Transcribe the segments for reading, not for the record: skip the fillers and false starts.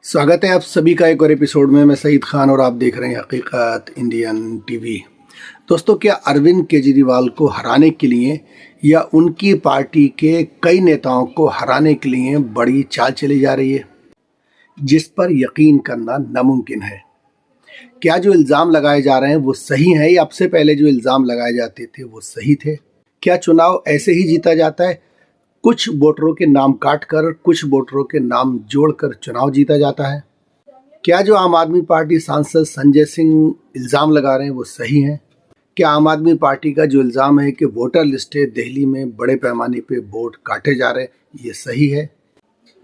स्वागत है आप सभी का एक और एपिसोड में। मैं सईद खान और आप देख रहे हैं हकीकत इंडियन टीवी। दोस्तों, क्या अरविंद केजरीवाल को हराने के लिए या उनकी पार्टी के कई नेताओं को हराने के लिए बड़ी चाल चली जा रही है, जिस पर यकीन करना नामुमकिन है? क्या जो इल्ज़ाम लगाए जा रहे हैं वो सही हैं या अब से पहले जो इल्ज़ाम लगाए जाते थे वो सही थे? क्या चुनाव ऐसे ही जीता जाता है? कुछ वोटरों के नाम काटकर, कुछ वोटरों के नाम जोड़कर चुनाव जीता जाता है? क्या जो आम आदमी पार्टी सांसद संजय सिंह इल्ज़ाम लगा रहे हैं वो सही हैं? क्या आम आदमी पार्टी का जो इल्ज़ाम है कि वोटर लिस्टें दिल्ली में बड़े पैमाने पे वोट काटे जा रहे हैं, ये सही है?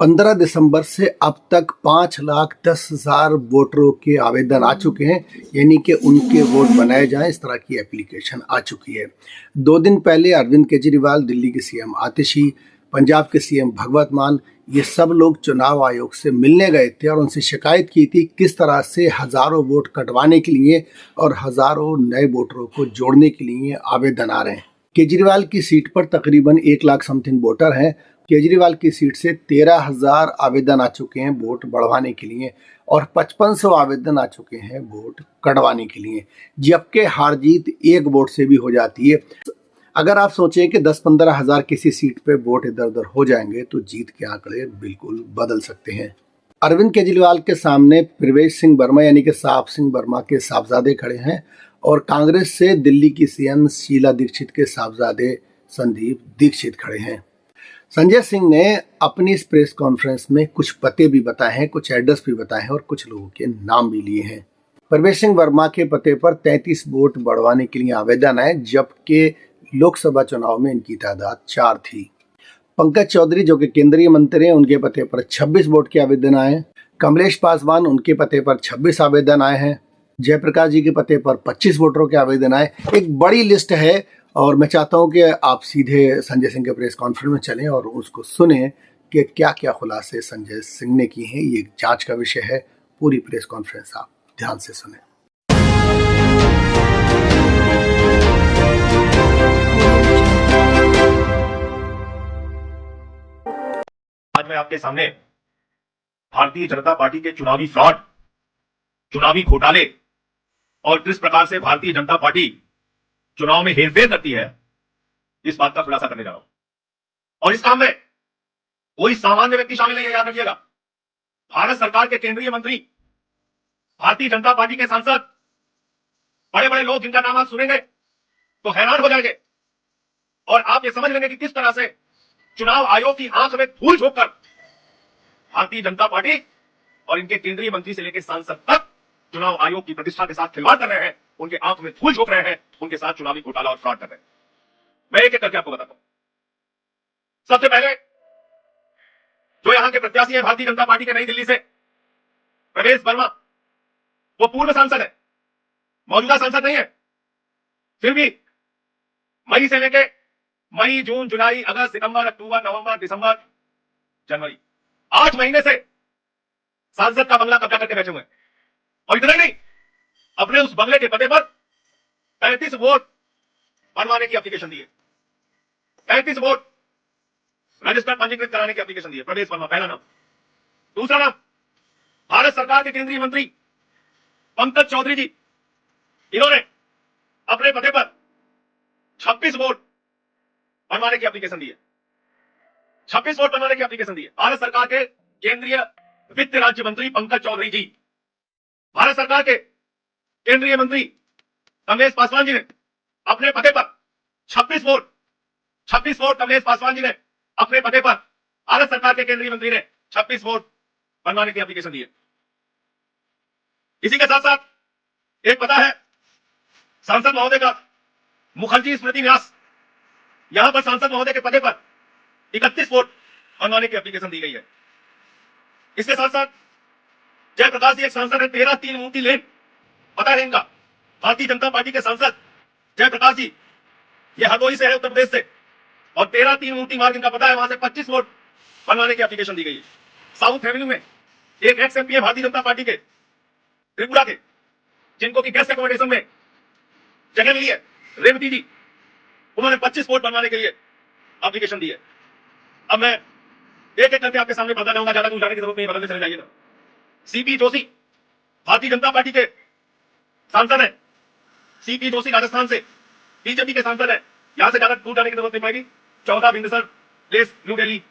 15 दिसंबर से अब तक 5,10,000 वोटरों के आवेदन आ चुके हैं, यानी कि उनके वोट बनाए जाएं, इस तरह की एप्लीकेशन आ चुकी है। 2 दिन पहले अरविंद केजरीवाल, दिल्ली के सीएम आतिशी, पंजाब के सीएम भगवत मान, ये सब लोग चुनाव आयोग से मिलने गए थे और उनसे शिकायत की थी किस तरह से हज़ारों वोट कटवाने के लिए और हज़ारों नए वोटरों को जोड़ने के लिए आवेदन आ रहे हैं। केजरीवाल की सीट पर तकरीबन 1 लाख समथिंग वोटर हैं। केजरीवाल की सीट से 13,000 आवेदन आ चुके हैं वोट बढ़वाने के लिए और 5500 आवेदन आ चुके हैं वोट कटवाने के लिए, जबकि हार जीत 1 वोट से भी हो जाती है। अगर आप सोचें कि 10-15 हज़ार किसी सीट पे वोट इधर उधर हो जाएंगे तो जीत के आंकड़े बिल्कुल बदल सकते हैं। अरविंद केजरीवाल के सामने प्रवेश सिंह वर्मा यानी कि साहब सिंह वर्मा के साहबजादे खड़े हैं और कांग्रेस से दिल्ली की सीएम शीला दीक्षित के साहबजादे संदीप दीक्षित खड़े हैं। संजय सिंह ने अपनी इस प्रेस कॉन्फ्रेंस में कुछ पते भी बताए हैं, कुछ एड्रेस भी बताए हैं और कुछ लोगों के नाम भी लिए हैं। प्रवेश सिंह वर्मा के पते पर 33 वोट बढ़वाने के लिए आवेदन आए, जबकि लोकसभा चुनाव में इनकी तादाद 4 थी। पंकज चौधरी जो कि केंद्रीय मंत्री हैं, उनके पते पर 26 वोट के आवेदन आए। कमलेश पासवान, उनके पते पर 26 आवेदन आए हैं। जयप्रकाश जी के पते पर 25 वोटरों के आवेदन आए। एक बड़ी लिस्ट है और मैं चाहता हूं कि आप सीधे संजय सिंह के प्रेस कॉन्फ्रेंस में चलें और उसको सुने कि क्या क्या खुलासे संजय सिंह ने किए हैं। ये एक जांच का विषय है। पूरी प्रेस कॉन्फ्रेंस आप ध्यान से सुने। आज मैं आपके सामने भारतीय जनता पार्टी के चुनावी फ्रॉड, चुनावी घोटाले और किस प्रकार से भारतीय जनता पार्टी चुनाव में हेरफेर करती है, इस बात का खुलासा करने जा रहा हूं। और इस काम में कोई सामान्य व्यक्ति शामिल नहीं है, याद रखिएगा। भारत सरकार के केंद्रीय मंत्री, भारतीय जनता पार्टी के सांसद, बड़े बड़े लोग जिनका नाम आप सुनेंगे तो हैरान हो जाएंगे और आप ये समझ लेंगे कि किस तरह से चुनाव आयोग की आंख में धूल झोंककर भारतीय जनता पार्टी और इनके केंद्रीय मंत्री से लेकर सांसद तक चुनाव आयोग की प्रतिष्ठा के साथ खिलवाड़ कर रहे हैं, उनके आंख में धूल झोंक रहे हैं, उनके साथ चुनावी घोटाला और फ्रॉड कर रहे हैं। मैं एक एक करके आपको बताता हूं। सबसे पहले जो यहां के प्रत्याशी है भारतीय जनता पार्टी के नई दिल्ली से, प्रवेश वर्मा, वो पूर्व सांसद है, मौजूदा सांसद नहीं है। फिर भी मई से लेकर मई, जून, जुलाई, अगस्त, सितंबर, अक्टूबर, नवंबर, दिसंबर, जनवरी, 8 महीने से सांसद का बंगला कब्जा करके बैठे हुए हैं। और इतना ही नहीं, अपने उस बंगले के पते पर 35 वोट बनवाने की एप्लीकेशन दी है। 35 वोट रजिस्टर पंजीकृत कराने की एप्लीकेशन दी है। प्रवेश वर्मा पहला नाम। दूसरा नाम, भारत सरकार के केंद्रीय मंत्री पंकज चौधरी जी, इन्होंने अपने पते पर 26 वोट बनवाने की एप्लीकेशन दी है। 26 वोट बनवाने की एप्लीकेशन दी है। भारत सरकार के केंद्रीय वित्त राज्य मंत्री पंकज चौधरी जी, भारत सरकार के केंद्रीय मंत्री कमलेश पासवान जी ने अपने पते पर 26 वोट कमलेश पासवान जी ने अपने पते पर, भारत सरकार के केंद्रीय मंत्री ने 26 वोट बनवाने की एप्लीकेशन दी है। इसी के साथ साथ एक पता है सांसद महोदय का, मुखर्जी स्मृति न्यास, यहां पर सांसद महोदय के पते पर 31 वोट बनवाने की एप्लीकेशन दी गई है। इसके साथ साथ जयप्रकाश जी एक सांसद है, 13-3 मूर्ति लेन, पता है इनका, भारतीय जनता पार्टी के सांसद जयप्रकाश जी, ये हरदोई से है, उत्तर प्रदेश से, और 13-3 मूर्ति मार्ग इनका पता है, वहां से 25 वोट बनवाने की एप्लीकेशन दी गई है। साउथ एवेन्यू में एक एक्स एमपी है भारतीय जनता पार्टी के, त्रिपुरा के, जिनको की गेस्ट अकोमोडेशन में जगह मिली है, रेवती जी, उन्होंने 25 वोट बनवाने के लिए एप्लीकेशन दी है। अब मैं एक एक करके आपके सामने बता दूंगा, ज्यादा दूर जाने की जरूरत नहीं, बदलते चले जाइएगा। सीपी जोशी भारतीय जनता पार्टी के सांसद है। सीपी जोशी राजस्थान से बीजेपी के सांसद है। यहां से ज्यादा दूर जाने की जरूरत नहीं पड़ेगी। 14 बिंदसर प्लेस, न्यू दिल्ली।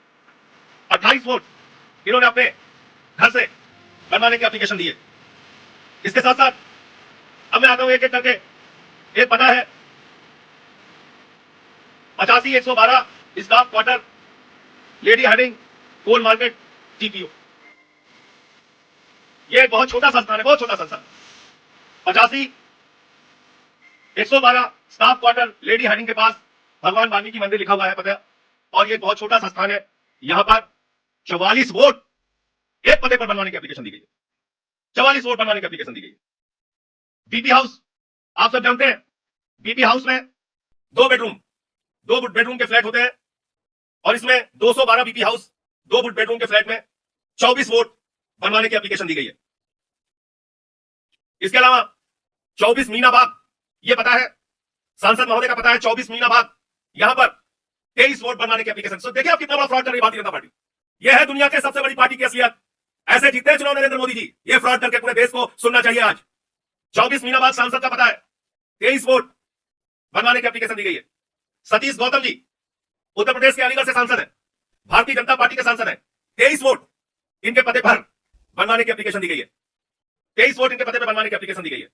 28 वोट इन्होंने अपने घर से बनवाने की एप्लीकेशन दी है। इसके साथ साथ अब मैं आता हूं एक एक करके। एक पता है 85-112 स्टाफ क्वार्टर, लेडी हार्डिंग, कोल मार्केट, जीपीओ। ये एक बहुत छोटा संस्थान है, बहुत छोटा संस्थान। 85-112 स्टाफ क्वार्टर, लेडी हार्डिंग के पास भगवान वाल्मीकि मंदिर लिखा हुआ है पता। और ये बहुत छोटा संस्थान है। यहां पर 44 वोट एक पते पर बनवाने की एप्लीकेशन दी गई है। 44 वोट बनवाने की एप्लीकेशन दी गई है। बीपी हाउस आप सब जानते हैं। बीपी हाउस में 2 बेडरूम के फ्लैट होते हैं और इसमें 212 बीपी हाउस 2 बेडरूम के फ्लैट में 24 वोट बनवाने की एप्लीकेशन दी गई है। इसके अलावा 24 मीना बाग, ये पता है सांसद महोदय का पता है। 24 मीना बाग, यहां पर 23 वोट बनवाने की एप्लीकेशन। तो देखिए आप कितना बड़ा फ्रॉड कर रही है भारतीय जनता पार्टी। यह है दुनिया के सबसे बड़ी पार्टी की असलियत। ऐसे जीतते हैं चुनाव नरेंद्र मोदी जी। ये फ्रॉड करके पूरे देश को सुनना चाहिए आज। 24 मीना बाग सांसद का पता है। 23 वोट बनवाने की एप्लीकेशन दी गई है। सतीश गौतम जी उत्तर प्रदेश के अलीगढ़ से सांसद है, भारतीय जनता पार्टी के सांसद है। 23 वोट इनके पते पर बनवाने की एप्लीकेशन दी गई है। 23 वोट इनके पते पर बनवाने की एप्लीकेशन दी गई है।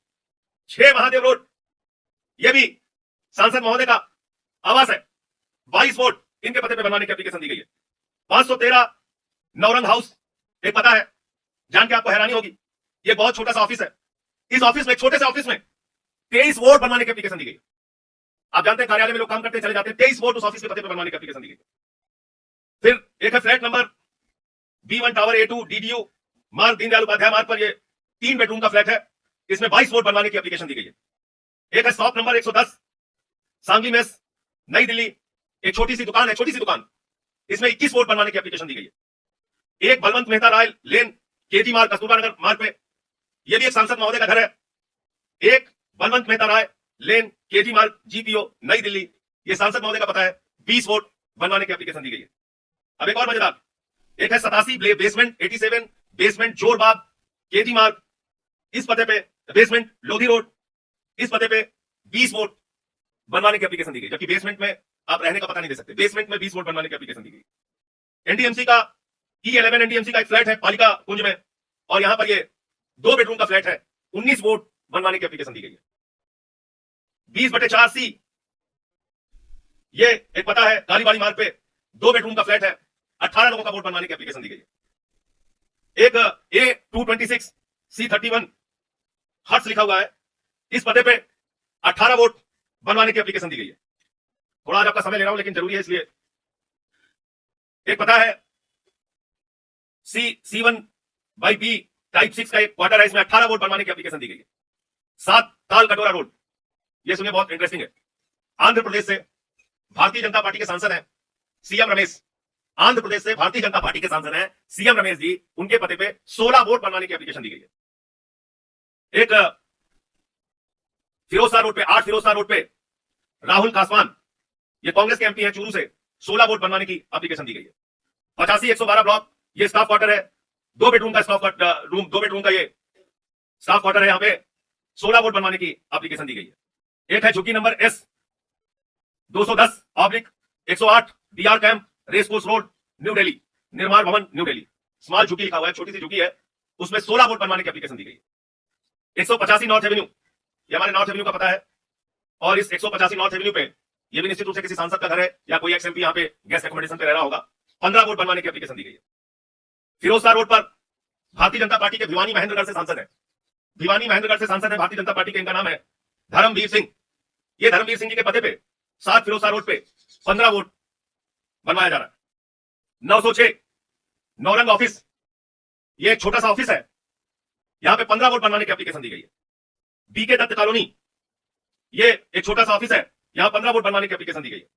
6 महादेव रोड, यह भी सांसद महोदय का आवास है। 22 वोट इनके पते पर बनवाने की एप्लीकेशन दी गई है। 513 नौरंग हाउस, एक पता है, जान के आपको हैरानी होगी, यह बहुत छोटा सा ऑफिस है। इस ऑफिस में, छोटे से ऑफिस में 23 वोट बनवाने की एप्लीकेशन दी गई है। आप जानते हैं कार्यालय में लोग काम करते चले जाते हैं। 23 वोट उस ऑफिस के पते पर बनवाने की एप्लीकेशन दी गई। फिर एक है flat number B1 tower A2 DDU मार्ग, दीनदयाल उपाध्याय मार्ग पर, ये 3 बेडरूम का फ्लैट है। इसमें 22 वोट बनवाने की एप्लीकेशन दी गई है। एक है शॉप नंबर 110 सांगली मेस, नई दिल्ली, एक छोटी सी दुकान है, छोटी सी दुकान, इसमें 21 वोट बनवाने की एप्लीकेशन दी गई है। एक बलवंत मेहता राय लेन, केजी मार्ग, कस्तूरबा नगर मार्ग पे, यह भी एक सांसद महोदय का घर है। एक बलवंत मेहता राय लेन, केजी मार्ग, जीपीओ, नई दिल्ली, यह सांसद महोदय का पता है। 20 वोट बनवाने की एप्लीकेशन दी गई है। अब एक और मजेदार, एक है 87 बेसमेंट 87 बेसमेंट जोरबाग, केजी मार्ग, इस पते पे बेसमेंट लोधी रोड, इस पते पे 20 वोट बनवाने की एप्लीकेशन दी गई। जबकि बेसमेंट में आप रहने का पता नहीं दे सकते। बेसमेंट में 20 वोट बनवाने की एप्लीकेशन दी गई। एनडीएमसी का E11 एनडीएमसी का एक फ्लैट है पालिका कुंज में, और यहां पर ये 2 बेडरूम का फ्लैट है। 19 वोट बनवाने की एप्लीकेशन दी गई है। 20/4C, ये एक पता है कालीबाड़ी मार्ग पे 2 बेडरूम का फ्लैट है। 18 लोगों का वोट बनवाने की एप्लीकेशन दी गई है। एक A226 C31 हट्स लिखा हुआ है, इस पते पे 18 वोट बनवाने की एप्लीकेशन दी गई है। थोड़ा आज आपका समय ले रहा हूं लेकिन जरूरी है इसलिए। एक पता है C1/B टाइप 6 का एक क्वार्टर है, इसमें 18 वोट बनवाने की एप्लीकेशन दी गई है। 7 ताल कटोरा रोड, यह सुनिए बहुत इंटरेस्टिंग है। आंध्र प्रदेश से भारतीय जनता पार्टी के सांसद हैं सीएम रमेश। आंध्र प्रदेश से भारतीय जनता पार्टी के सांसद हैं सीएम रमेश जी, उनके पते पे 16 वोट बनवाने की एप्लीकेशन दी गई है। एक फिरोजशाह रोड पे, 8 फिरोजशाह रोड पे राहुल कासवान, ये कांग्रेस के एमपी हैं चूरू से, 16 वोट बनवाने की एप्लीकेशन दी गई है। 85-112 ब्लॉक, ये स्टाफ क्वार्टर है, 2 बेडरूम का स्टाफ रूम, 2 बेडरूम का ये स्टाफ क्वार्टर है। यहां पे 16 वोट बनवाने की एप्लीकेशन दी गई है। एक है झुग्गी number S 210/108 DR camp, racecourse road, new Delhi, निर्माण भवन, न्यू दिल्ली, स्मॉल झुग्गी लिखा हुआ है, छोटी सी झुग्गी है, उसमें 16 वोट बनवाने की एप्लीकेशन दी गई है। 185 नॉर्थ एवेन्यू, ये हमारे नॉर्थ एवेन्यू का पता है, और इस 185 नॉर्थ एवेन्यू पे, ये भी निश्चित रूप से किसी सांसद का घर है या कोई एक्स-एमपी यहां पे गेस्ट एकोमोडेशन पे रह रहा होगा। 15 वोट बनवाने की एप्लीकेशन दी गई है। फिरोजशाह रोड पर भारतीय जनता पार्टी के भिवानी महेंद्रगढ़ से सांसद है, भिवानी महेंद्रगढ़ से सांसद है भारतीय जनता पार्टी के, इनका नाम है धर्मवीर सिंह। ये धर्मवीर सिंह जी के पते पे 7 फिरोजशाह रोड पे 15 वोट बनवाया जा रहा है। 906 नौरंग ऑफिस, ये एक छोटा सा ऑफिस है, यहां पे 15 वोट बनवाने की एप्लीकेशन दी गई है। बीके दत्त कॉलोनी, ये एक छोटा सा ऑफिस है, यहां 15 वोट बनवाने की एप्लीकेशन दी गई है।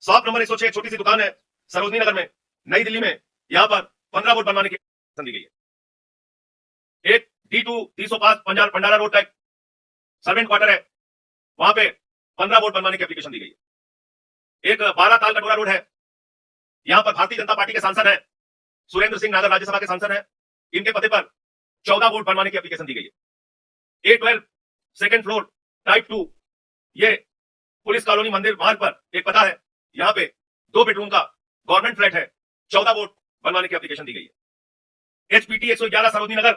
शॉप नंबर 106, छोटी सी दुकान है सरोजनी नगर में, नई दिल्ली में, यहां पर 15 वोट बनवाने की एप्लीकेशन दी गई है। एक D2 305 पंडारा रोड का सर्वेंट क्वार्टर है, वहां पे 15 वोट बनवाने की एप्लीकेशन दी गई है। एक 12 ताल कटोरा रोड है, यहां पर भारतीय जनता पार्टी के सांसद हैं सुरेंद्र सिंह नागर, राज्यसभा के सांसद हैं, इनके पते पर 14 वोट बनवाने की एप्लीकेशन दी गई है। A12 सेकंड फ्लोर टाइप 2, ये पुलिस कॉलोनी मंदिर मार्ग पर एक पता है, यहां पे 2 बेडरूम का गवर्नमेंट फ्लैट है, 14 वोट बनवाने की एप्लीकेशन दी गई है। HPT 111 सरोजनी नगर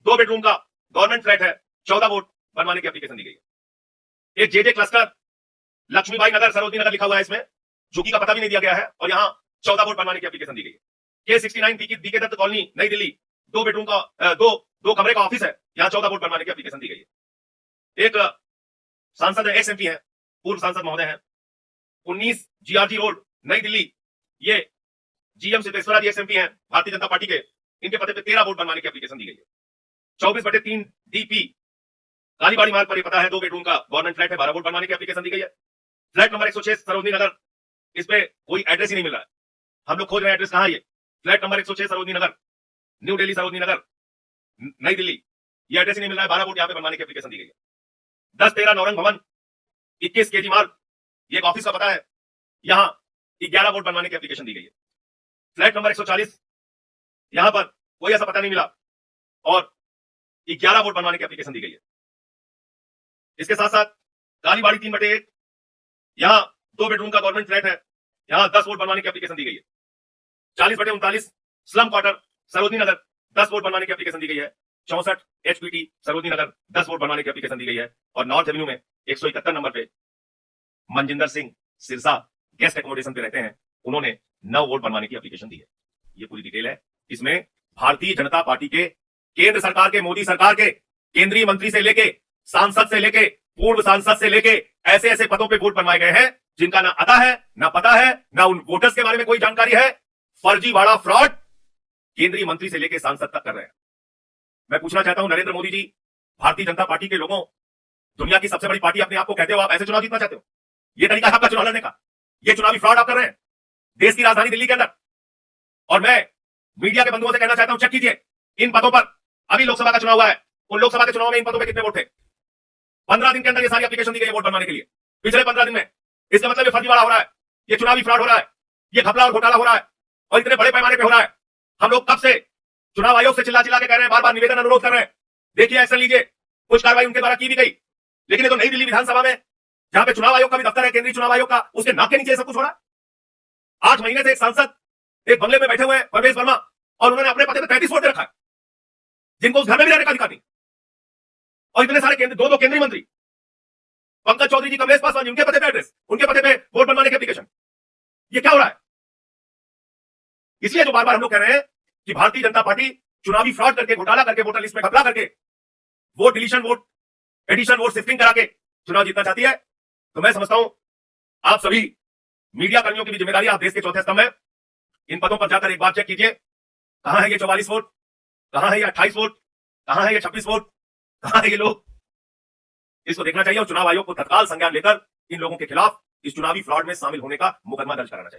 2 बेडरूम का गवर्नमेंट फ्लैट है, 14 वोट बनवाने की एप्लीकेशन दी गई है। एक JJ क्लस्टर लक्ष्मीबाई नगर सरोजनी नगर लिखा हुआ है, इसमें झुग्गी का पता भी नहीं दिया गया है, और यहां 14 वोट बनवाने की एप्लीकेशन दी गई है। K69 DK दत्त कॉलोनी नई दिल्ली 2 बेडरूम का दो कमरे का ऑफिस है, यहां 14 वोट बनवाने की एप्लीकेशन दी गई है। एक सांसद एक्स MP है, पूर्व सांसद महोदय हैं, 19 GRG रोड नई दिल्ली, ये GM सिद्धेश्वरा जी XMP हैं भारतीय जनता पार्टी के, इनके पते पे 13 वोट बनवाने की एप्लीकेशन दी गई है। 24/3 DP कालीबाड़ी मार्ग पर ये पता है, 2 बेडरूम का गवर्नमेंट फ्लैट है, 12 वोट बनवाने की एप्लीकेशन दी गई है। फ्लैट नंबर 106 सरोजनी नगर, इस पे कोई एड्रेस ही नहीं मिल रहा है, हम लोग खोज रहे हैं एड्रेस कहां है ये। Flat number 106 Sarojini Nagar, new Delhi Sarojini Nagar नई दिल्ली, ये एड्रेस ही नहीं मिल रहा है, 12 वोट यहां पे बनवाने की एप्लीकेशन दी गई है। 10-13 नौरंग भवन 21 KG मार्ग, ये एक ऑफिस का पता है, यहां 11 वोट बनवाने की एप्लीकेशन दी गई है। फ्लैट नंबर 140, यहां पर कोई ऐसा पता नहीं मिला और 11 वोट बनवाने की एप्लीकेशन दी गई है। इसके साथ साथ कालीबाड़ी 3/1, यहां 2 बेडरूम का गवर्नमेंट फ्लैट है, यहां 10 वोट बनवाने की एप्लीकेशन दी गई है। 40/39 slum quarter Sarojini Nagar 10 vote बनवाने की एप्लीकेशन दी गई है। 64 HPT सरोजनी नगर 10 वोट बनवाने की एप्लीकेशन दी गई है। और नॉर्थ एवेन्यू में 171 नंबर पे मनजिंदर सिंह सिरसा गेस्ट एकोमोडेशन पे रहते हैं, उन्होंने 9 वोट बनवाने की एप्लीकेशन दी है। ये पूरी डिटेल है। इसमें भारतीय जनता पार्टी के, केंद्र सरकार के, मोदी सरकार के केंद्रीय मंत्री से लेके सांसद से लेके पूर्व सांसद से लेके ऐसे ऐसे पदों पे वोट बनवाए गए हैं जिनका ना आता है, ना पता है, ना उन वोटर्स के बारे में कोई जानकारी है। फर्जीवाड़ा फ्रॉड केंद्रीय मंत्री से लेके सांसद तक कर रहे हैं। मैं पूछना चाहता हूं नरेंद्र मोदी जी, भारतीय जनता पार्टी के लोगों, दुनिया की सबसे बड़ी पार्टी अपने आप को कहते हो, आप ऐसे चुनाव जीतना चाहते हो? ये तरीका है आपका चुनाव लड़ने का? ये चुनावी फ्रॉड आप कर रहे हैं देश की राजधानी दिल्ली के अंदर। और मैं मीडिया के बंधुओं से कहना चाहता हूं, चेक कीजिए इन पदों पर, अभी लोकसभा का चुनाव हुआ है, उन लोकसभा के चुनाव में इन पदों पर कितने वोट थे? 15 दिन के अंदर ये सारी एप्लीकेशन दी गई है वोट बनवाने के लिए, पिछले 15 दिन में। इसका मतलब ये फर्जीवाड़ा हो रहा है, ये चुनावी फ्रॉड हो रहा है, ये घपला और घोटाला हो रहा है, और इतने बड़े पैमाने पे हो रहा है। हम लोग कब से चुनाव आयोग से चिल्ला चिल्ला के कह रहे हैं, बार बार निवेदन अनुरोध कर रहे हैं, देखिए एक्शन लीजिए। कुछ कार्रवाई उनके द्वारा की भी गई, लेकिन ये तो नई दिल्ली विधानसभा में, जहां पे चुनाव आयोग का भी दफ्तर है, केंद्रीय चुनाव आयोग का, उसके नाक के नीचे सब कुछ हो रहा है। 8 महीने से एक सांसद एक बंगले में बैठे हुए हैं, परवेश वर्मा, और उन्होंने अपने पते पे 33 वोट दे रखा है, जिनको उस घर में भी रहने का अधिकार नहीं। और इतने सारे दो केंद्रीय मंत्री, पंकज चौधरी जी, कमलेश पासवान जी, उनके पते पे एड्रेस, उनके पते पे वोट बनवाने की एप्लीकेशन। ये क्या हो रहा है? इसलिए जो बार बार हम लोग कह रहे हैं कि भारतीय जनता पार्टी चुनावी फ्रॉड करके, घोटाला करके, वोटर लिस्ट में घपला करके, vote deletion, vote addition, vote shifting करा के चुनाव जीतना चाहती है। तो मैं समझता हूं आप सभी मीडिया कर्मियों की भी जिम्मेदारी, आप देश के चौथे स्तंभ में, इन पदों पर जाकर एक बार चेक कीजिए, कहां है ये 44 वोट, कहां है ये 28 वोट, कहां है ये 26 वोट, कहां है ये लोग? इसको देखना चाहिए और चुनाव आयोग को तत्काल संज्ञान लेकर इन लोगों के खिलाफ इस चुनावी फ्रॉड में शामिल होने का मुकदमा दर्ज कराना चाहिए।